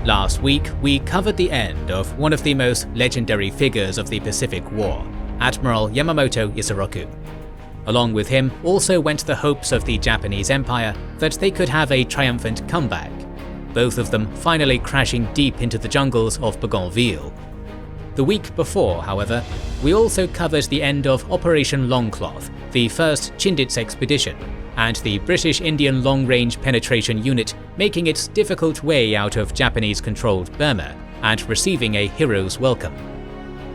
Last week, we covered the end of one of the most legendary figures of the Pacific War, Admiral Yamamoto Isoroku. Along with him also went the hopes of the Japanese Empire that they could have a triumphant comeback, both of them finally crashing deep into the jungles of Bougainville. The week before, however, we also covered the end of Operation Longcloth, the first Chindits expedition, and the British Indian Long-Range Penetration Unit making its difficult way out of Japanese-controlled Burma and receiving a hero's welcome.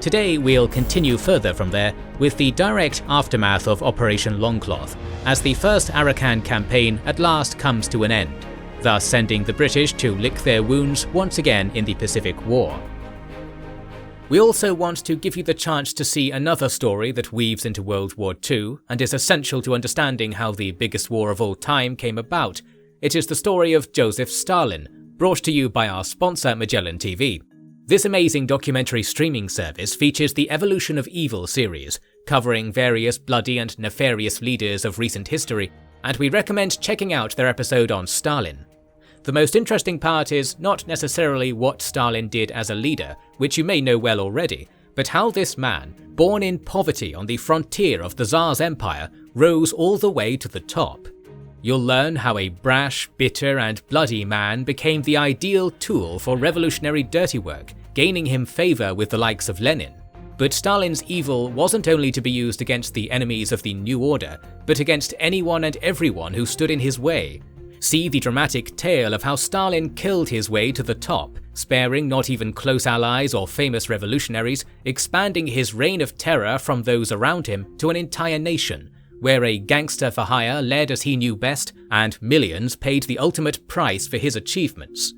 Today we'll continue further from there with the direct aftermath of Operation Longcloth, as the first Arakan Campaign at last comes to an end, thus sending the British to lick their wounds once again in the Pacific War. We also want to give you the chance to see another story that weaves into World War II and is essential to understanding how the biggest war of all time came about. It is the story of Joseph Stalin, brought to you by our sponsor Magellan TV. This amazing documentary streaming service features the Evolution of Evil series, covering various bloody and nefarious leaders of recent history, and we recommend checking out their episode on Stalin. The most interesting part is not necessarily what Stalin did as a leader, which you may know well already, but how this man, born in poverty on the frontier of the Tsar's empire, rose all the way to the top. You'll learn how a brash, bitter and bloody man became the ideal tool for revolutionary dirty work, gaining him favour with the likes of Lenin. But Stalin's evil wasn't only to be used against the enemies of the New Order, but against anyone and everyone who stood in his way. See the dramatic tale of how Stalin killed his way to the top, sparing not even close allies or famous revolutionaries, expanding his reign of terror from those around him to an entire nation, where a gangster for hire led as he knew best, and millions paid the ultimate price for his achievements.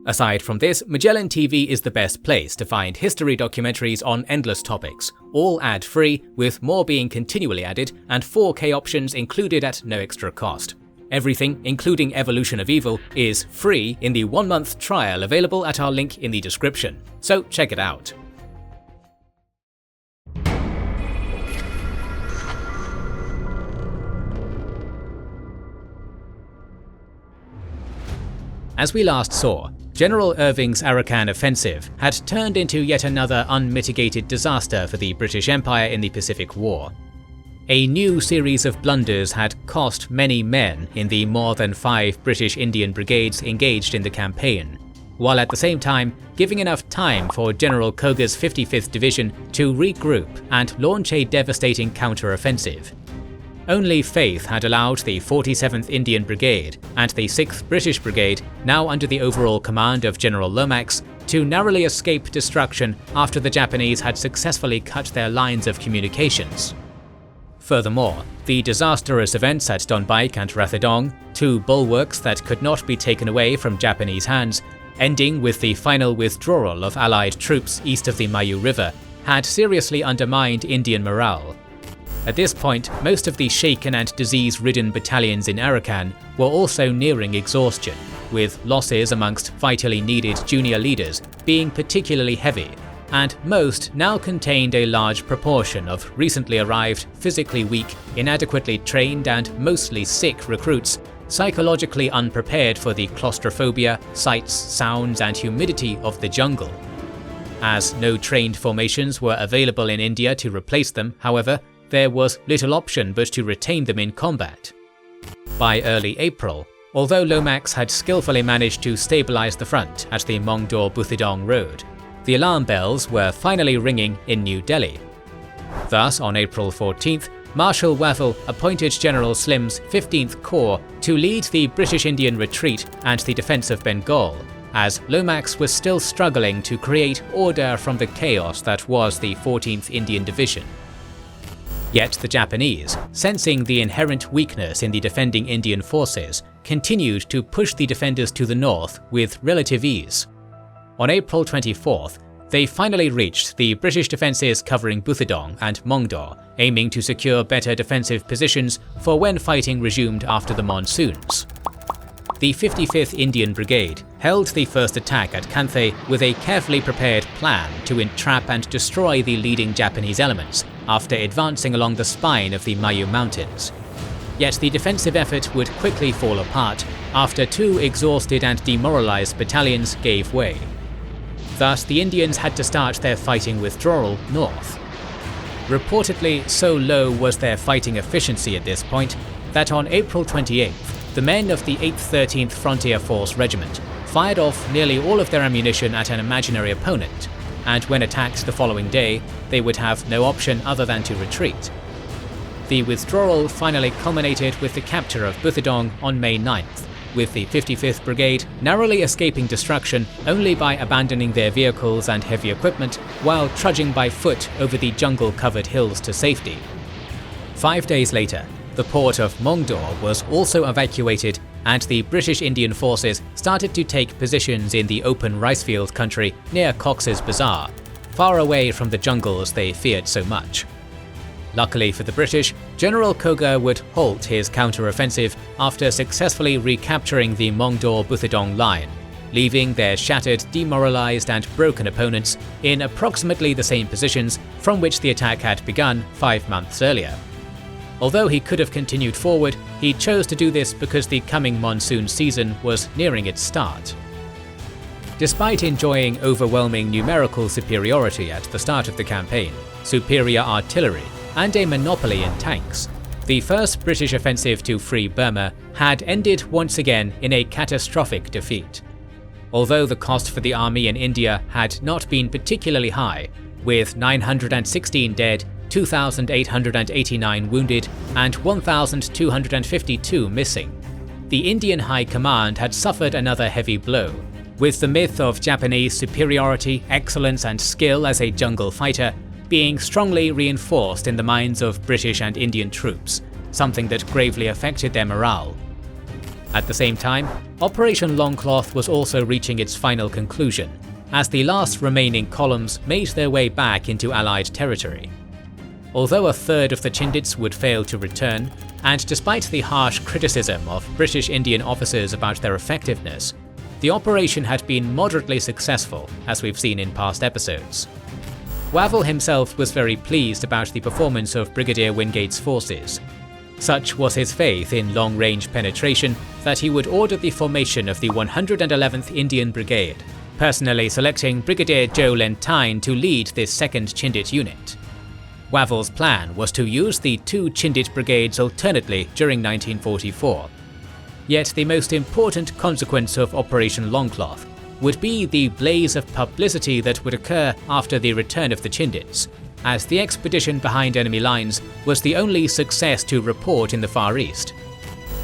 Aside from this, Magellan TV is the best place to find history documentaries on endless topics, all ad-free, with more being continually added, and 4K options included at no extra cost. Everything, including Evolution of Evil, is free in the 1-month trial available at our link in the description, so check it out. As we last saw, General Irving's Arakan offensive had turned into yet another unmitigated disaster for the British Empire in the Pacific War. A new series of blunders had cost many men in the more than 5 British Indian brigades engaged in the campaign, while at the same time giving enough time for General Koga's 55th Division to regroup and launch a devastating counter-offensive. Only faith had allowed the 47th Indian Brigade and the 6th British Brigade, now under the overall command of General Lomax, to narrowly escape destruction after the Japanese had successfully cut their lines of communications. Furthermore, the disastrous events at Donbai and Rathedong, 2 bulwarks that could not be taken away from Japanese hands, ending with the final withdrawal of Allied troops east of the Mayu River, had seriously undermined Indian morale. At this point, most of the shaken and disease-ridden battalions in Arakan were also nearing exhaustion, with losses amongst vitally needed junior leaders being particularly heavy, and most now contained a large proportion of recently arrived, physically weak, inadequately trained and mostly sick recruits, psychologically unprepared for the claustrophobia, sights, sounds and humidity of the jungle. As no trained formations were available in India to replace them, however, there was little option but to retain them in combat. By early April, although Lomax had skillfully managed to stabilize the front at the Mongdor-Butidong road, the alarm bells were finally ringing in New Delhi. Thus, on April 14th, Marshal Wavell appointed General Slim's 15th Corps to lead the British Indian retreat and the defence of Bengal, as Lomax was still struggling to create order from the chaos that was the 14th Indian Division. Yet the Japanese, sensing the inherent weakness in the defending Indian forces, continued to push the defenders to the north with relative ease. On April 24th, they finally reached the British defences covering Butidong and Mongdor, aiming to secure better defensive positions for when fighting resumed after the monsoons. The 55th Indian Brigade held the first attack at Kanthe with a carefully prepared plan to entrap and destroy the leading Japanese elements after advancing along the spine of the Mayu Mountains. Yet the defensive effort would quickly fall apart after 2 exhausted and demoralized battalions gave way. Thus, the Indians had to start their fighting withdrawal north. Reportedly, so low was their fighting efficiency at this point that on April 28th, the men of the 8th 13th Frontier Force Regiment fired off nearly all of their ammunition at an imaginary opponent, and when attacked the following day, they would have no option other than to retreat. The withdrawal finally culminated with the capture of Buthodong on May 9th, with the 55th Brigade narrowly escaping destruction only by abandoning their vehicles and heavy equipment while trudging by foot over the jungle-covered hills to safety. 5 days later, the port of Mongdor was also evacuated, and the British Indian forces started to take positions in the open ricefield country near Cox's Bazar, far away from the jungles they feared so much. Luckily for the British, General Koga would halt his counter-offensive after successfully recapturing the Mongdor-Buthodong line, leaving their shattered, demoralized and broken opponents in approximately the same positions from which the attack had begun 5 months earlier. Although he could have continued forward, he chose to do this because the coming monsoon season was nearing its start. Despite enjoying overwhelming numerical superiority at the start of the campaign, superior artillery, and a monopoly in tanks, the first British offensive to free Burma had ended once again in a catastrophic defeat. Although the cost for the army in India had not been particularly high, with 916 dead, 2,889 wounded, and 1,252 missing, the Indian High Command had suffered another heavy blow, with the myth of Japanese superiority, excellence, and skill as a jungle fighter being strongly reinforced in the minds of British and Indian troops, something that gravely affected their morale. At the same time, Operation Longcloth was also reaching its final conclusion, as the last remaining columns made their way back into Allied territory. Although a third of the Chindits would fail to return, and despite the harsh criticism of British Indian officers about their effectiveness, the operation had been moderately successful, as we've seen in past episodes. Wavell himself was very pleased about the performance of Brigadier Wingate's forces. Such was his faith in long-range penetration that he would order the formation of the 111th Indian Brigade, personally selecting Brigadier Joe Lentine to lead this 2nd Chindit unit. Wavell's plan was to use the 2 Chindit brigades alternately during 1944. Yet the most important consequence of Operation Longcloth would be the blaze of publicity that would occur after the return of the Chindits, as the expedition behind enemy lines was the only success to report in the Far East.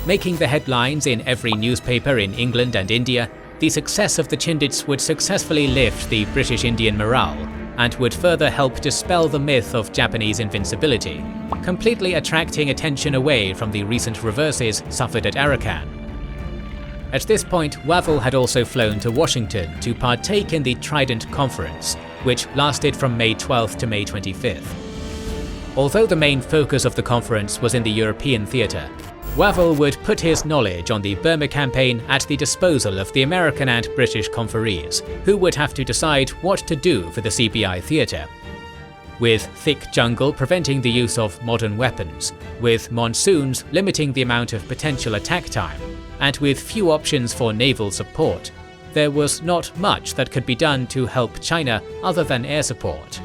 Making the headlines in every newspaper in England and India, the success of the Chindits would successfully lift the British Indian morale, and would further help dispel the myth of Japanese invincibility, completely attracting attention away from the recent reverses suffered at Arakan. At this point, Wavell had also flown to Washington to partake in the Trident Conference, which lasted from May 12th to May 25th. Although the main focus of the conference was in the European theatre, Wavell would put his knowledge on the Burma campaign at the disposal of the American and British conferees, who would have to decide what to do for the CBI theatre. With thick jungle preventing the use of modern weapons, with monsoons limiting the amount of potential attack time, and with few options for naval support, there was not much that could be done to help China other than air support.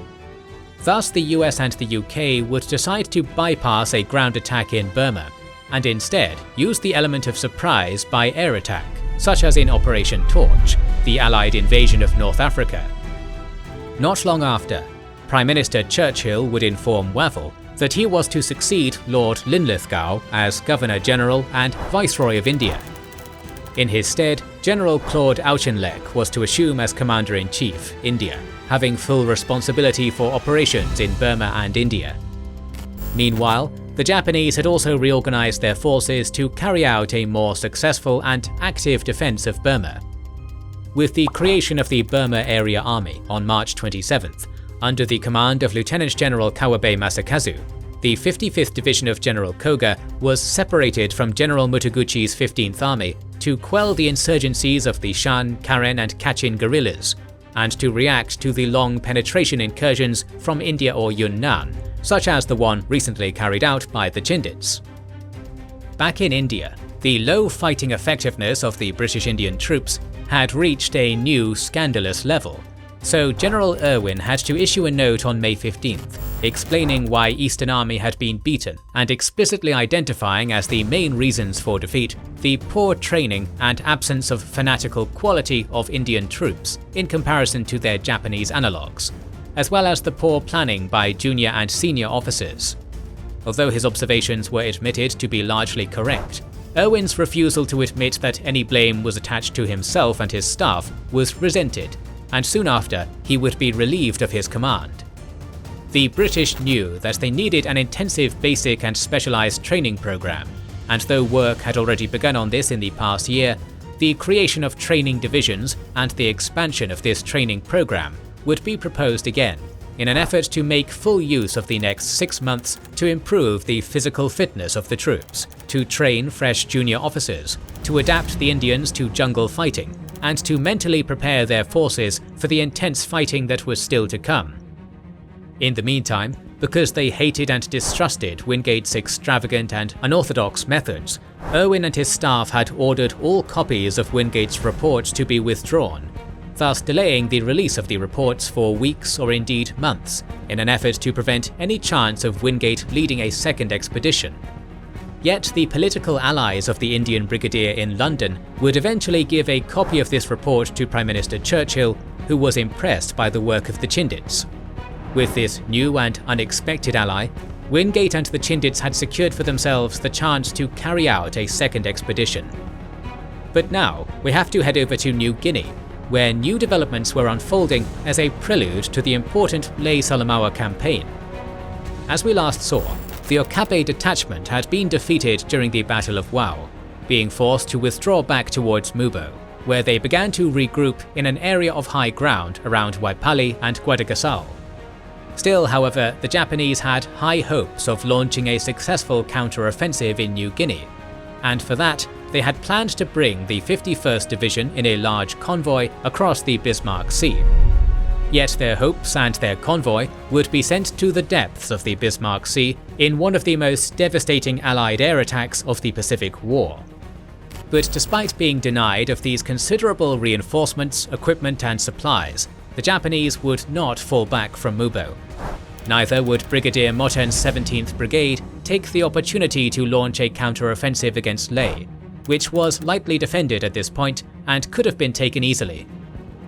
Thus, the US and the UK would decide to bypass a ground attack in Burma, and instead use the element of surprise by air attack, such as in Operation Torch, the Allied invasion of North Africa. Not long after, Prime Minister Churchill would inform Wavell that he was to succeed Lord Linlithgow as Governor-General and Viceroy of India. In his stead, General Claude Auchinleck was to assume as Commander-in-Chief, India, having full responsibility for operations in Burma and India. Meanwhile, the Japanese had also reorganized their forces to carry out a more successful and active defense of Burma. With the creation of the Burma Area Army on March 27th, under the command of Lieutenant General Kawabe Masakazu, the 55th Division of General Koga was separated from General Mutaguchi's 15th Army to quell the insurgencies of the Shan, Karen and Kachin guerrillas, and to react to the long penetration incursions from India or Yunnan, such as the one recently carried out by the Chindits. Back in India, The low fighting effectiveness of the British Indian troops had reached a new scandalous level, so General Irwin had to issue a note on May 15th, explaining why Eastern Army had been beaten and explicitly identifying as the main reasons for defeat the poor training and absence of fanatical quality of Indian troops in comparison to their Japanese analogues, as well as the poor planning by junior and senior officers. Although his observations were admitted to be largely correct, Irwin's refusal to admit that any blame was attached to himself and his staff was resented, and soon after he would be relieved of his command. The British knew that they needed an intensive basic and specialised training programme, and though work had already begun on this in the past year, the creation of training divisions and the expansion of this training programme would be proposed again, in an effort to make full use of the next 6 months to improve the physical fitness of the troops, to train fresh junior officers, to adapt the Indians to jungle fighting, and to mentally prepare their forces for the intense fighting that was still to come. In the meantime, because they hated and distrusted Wingate's extravagant and unorthodox methods, Irwin and his staff had ordered all copies of Wingate's reports to be withdrawn, thus delaying the release of the reports for weeks or indeed months, in an effort to prevent any chance of Wingate leading a second expedition. Yet the political allies of the Indian brigadier in London would eventually give a copy of this report to Prime Minister Churchill, who was impressed by the work of the Chindits. With this new and unexpected ally, Wingate and the Chindits had secured for themselves the chance to carry out a second expedition. But now we have to head over to New Guinea, where new developments were unfolding as a prelude to the important Salamaua campaign. As we last saw, the Okabe detachment had been defeated during the Battle of Wau, being forced to withdraw back towards Mubo, where they began to regroup in an area of high ground around Waipali and Guadagasal. Still, however, the Japanese had high hopes of launching a successful counter-offensive in New Guinea, and for that, they had planned to bring the 51st Division in a large convoy across the Bismarck Sea. Yet their hopes and their convoy would be sent to the depths of the Bismarck Sea in one of the most devastating Allied air attacks of the Pacific War. But despite being denied of these considerable reinforcements, equipment and supplies, the Japanese would not fall back from Mubo. Neither would Brigadier Moten's 17th Brigade take the opportunity to launch a counter-offensive against Leh, which was lightly defended at this point and could have been taken easily.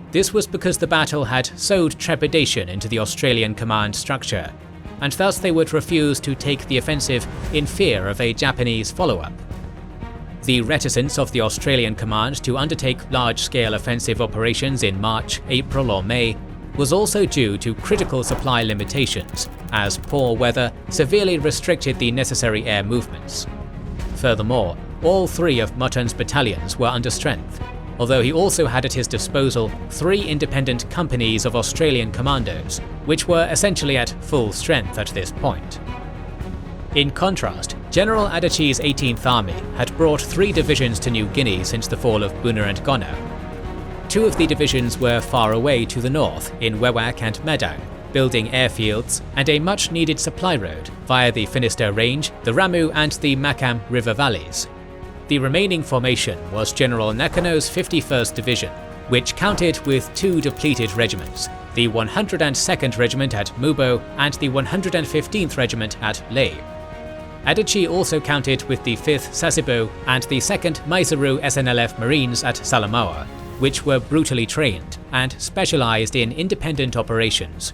This was because the battle had sowed trepidation into the Australian command structure, and thus they would refuse to take the offensive in fear of a Japanese follow-up. The reticence of the Australian command to undertake large-scale offensive operations in March, April or May was also due to critical supply limitations, as poor weather severely restricted the necessary air movements. Furthermore, all 3 of Mutton's battalions were under strength, although he also had at his disposal 3 independent companies of Australian commandos, which were essentially at full strength at this point. In contrast, General Adachi's 18th Army had brought 3 divisions to New Guinea since the fall of Buna and Gona. 2 of the divisions were far away to the north in Wewak and Medang, building airfields and a much-needed supply road via the Finisterre Range, the Ramu and the Makam River valleys. The remaining formation was General Nakano's 51st Division, which counted with 2 depleted regiments, the 102nd Regiment at Mubo and the 115th Regiment at Leh. Adachi also counted with the 5th Sasebo and the 2nd Mysuru SNLF Marines at Salamaua, which were brutally trained and specialised in independent operations,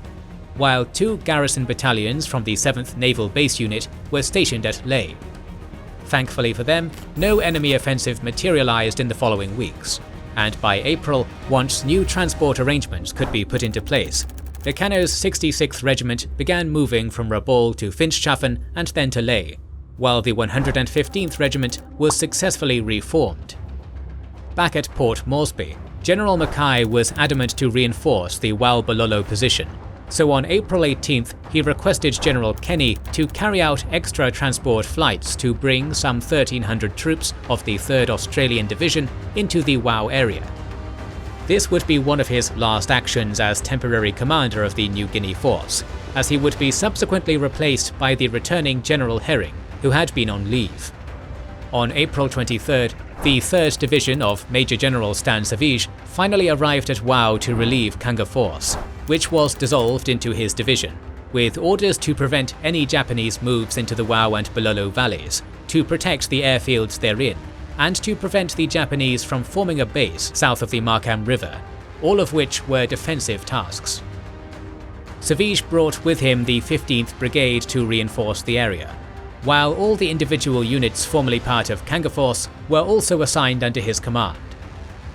while 2 garrison battalions from the 7th Naval Base Unit were stationed at Leh. Thankfully for them, no enemy offensive materialised in the following weeks, and by April, once new transport arrangements could be put into place, Meccano's 66th Regiment began moving from Rabaul to Finschhafen and then to Leh, while the 115th Regiment was successfully reformed. Back at Port Moresby, General Mackay was adamant to reinforce the Waubalolo position, so on April 18th he requested General Kenny to carry out extra transport flights to bring some 1,300 troops of the 3rd Australian Division into the Wau area. This would be one of his last actions as temporary commander of the New Guinea force, as he would be subsequently replaced by the returning General Herring, who had been on leave. On April 23rd, the 3rd Division of Major General Stan Savige finally arrived at Wau to relieve Kanga Force, which was dissolved into his division, with orders to prevent any Japanese moves into the Wau and Bololo valleys, to protect the airfields therein, and to prevent the Japanese from forming a base south of the Markham River, all of which were defensive tasks. Savige brought with him the 15th Brigade to reinforce the area, while all the individual units formerly part of Kanga Force were also assigned under his command.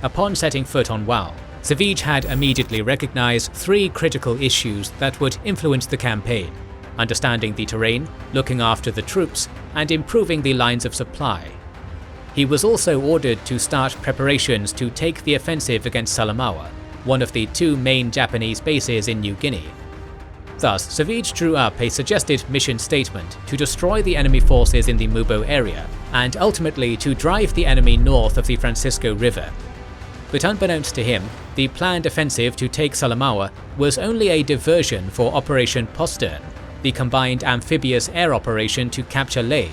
Upon setting foot on Wau, Savige had immediately recognized 3 critical issues that would influence the campaign: understanding the terrain, looking after the troops, and improving the lines of supply. He was also ordered to start preparations to take the offensive against Salamaua, one of the 2 main Japanese bases in New Guinea. Thus, Savige drew up a suggested mission statement to destroy the enemy forces in the Mubo area, and ultimately to drive the enemy north of the Francisco River. But unbeknownst to him, the planned offensive to take Salamaua was only a diversion for Operation Postern, the combined amphibious air operation to capture Leh.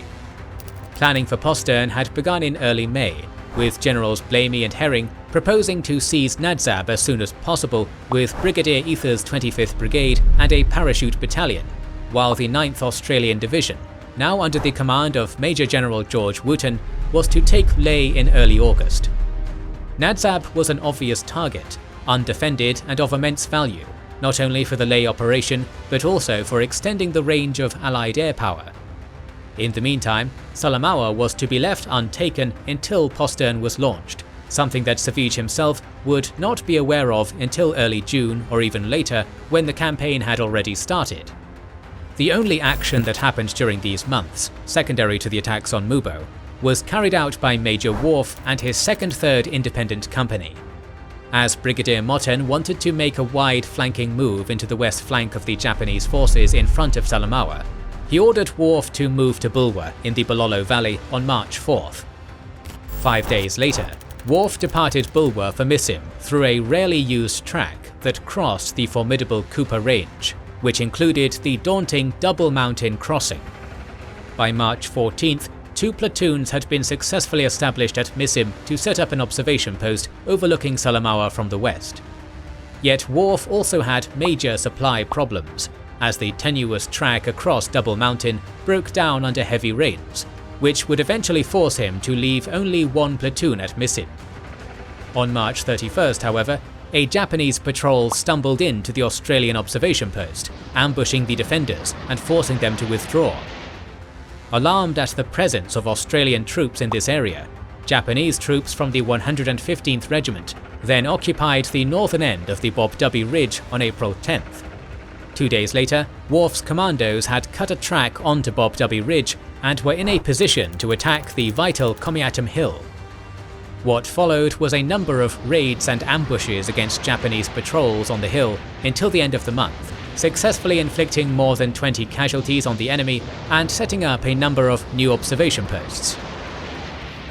Planning for Postern had begun in early May, with Generals Blamey and Herring proposing to seize Nadzab as soon as possible with Brigadier Ether's 25th Brigade and a parachute battalion, while the 9th Australian Division, now under the command of Major General George Wooten, was to take Leh in early August. Nadzab was an obvious target, undefended and of immense value, not only for the Leh operation, but also for extending the range of Allied air power. In the meantime, Salamaua was to be left untaken until Postern was launched, something that Savige himself would not be aware of until early June or even later, when the campaign had already started. The only action that happened during these months, secondary to the attacks on Mubo, was carried out by Major Worf and his 2nd 3rd Independent Company. As Brigadier Motten wanted to make a wide flanking move into the west flank of the Japanese forces in front of Salamaua, he ordered Worf to move to Bulwer in the Bololo Valley on March 4th. 5 days later, Worf departed Bulwer for Missim through a rarely used track that crossed the formidable Cooper Range, which included the daunting Double Mountain Crossing. By March 14th, 2 platoons had been successfully established at Missim to set up an observation post overlooking Salamaua from the west. Yet Worf also had major supply problems, as the tenuous track across Double Mountain broke down under heavy rains, which would eventually force him to leave only 1 platoon at Missim. On March 31st, however, a Japanese patrol stumbled into the Australian observation post, ambushing the defenders and forcing them to withdraw. Alarmed at the presence of Australian troops in this area, Japanese troops from the 115th Regiment then occupied the northern end of the Bob W Ridge on April 10th. 2 days later, Worf's commandos had cut a track onto Bob W Ridge and were in a position to attack the vital Komiatam Hill. What followed was a number of raids and ambushes against Japanese patrols on the hill until the end of the month, successfully inflicting more than 20 casualties on the enemy and setting up a number of new observation posts.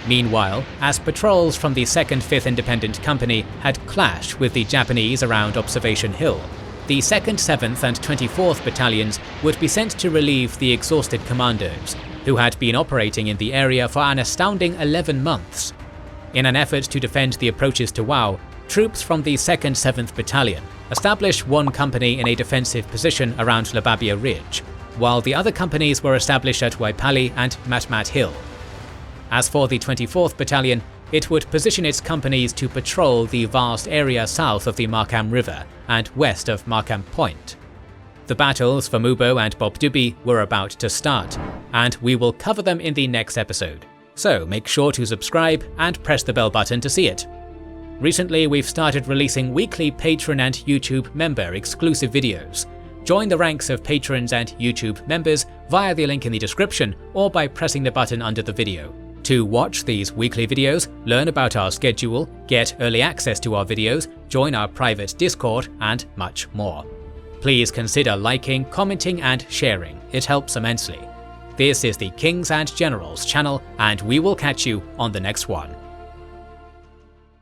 Meanwhile, as patrols from the 2nd 5th Independent Company had clashed with the Japanese around Observation Hill, the 2nd 7th and 24th Battalions would be sent to relieve the exhausted commandos, who had been operating in the area for an astounding 11 months. In an effort to defend the approaches to Wau, troops from the 2nd 7th Battalion established one company in a defensive position around Lababia Ridge, while the other companies were established at Waipali and Matmat Hill. As for the 24th Battalion, it would position its companies to patrol the vast area south of the Markham River and west of Markham Point. The battles for Mubo and Bob Duby were about to start, and we will cover them in the next episode, so make sure to subscribe and press the bell button to see it. Recently, we've started releasing weekly Patreon and YouTube member exclusive videos. Join the ranks of patrons and YouTube members via the link in the description or by pressing the button under the video. To watch these weekly videos, learn about our schedule, get early access to our videos, join our private Discord, and much more. Please consider liking, commenting, and sharing. It helps immensely. This is the Kings and Generals channel, and we will catch you on the next one.